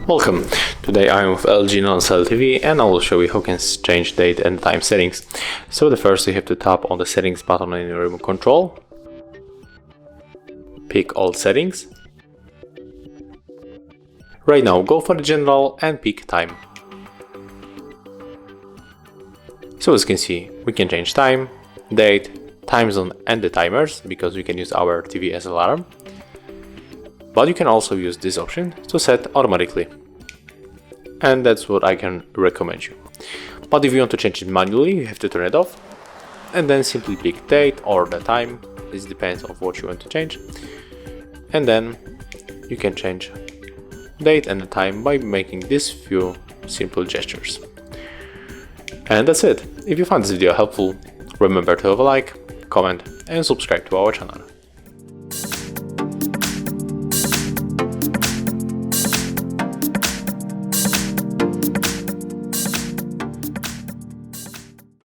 Welcome! Today I am with LG NanoCell TV and I will show you how you can change date and time settings. So the first you have to tap on the settings button in your remote control. Pick all settings. Right now go for the general and pick time. So as you can see, we can change time, date, time zone and the timers because we can use our TV as alarm. But you can also use this option to set automatically. And that's what I can recommend you. But if you want to change it manually, you have to turn it off. And then simply pick date or the time. This depends on what you want to change. And then you can change date and the time by making these few simple gestures. And that's it. If you found this video helpful, remember to have a like, comment and subscribe to our channel.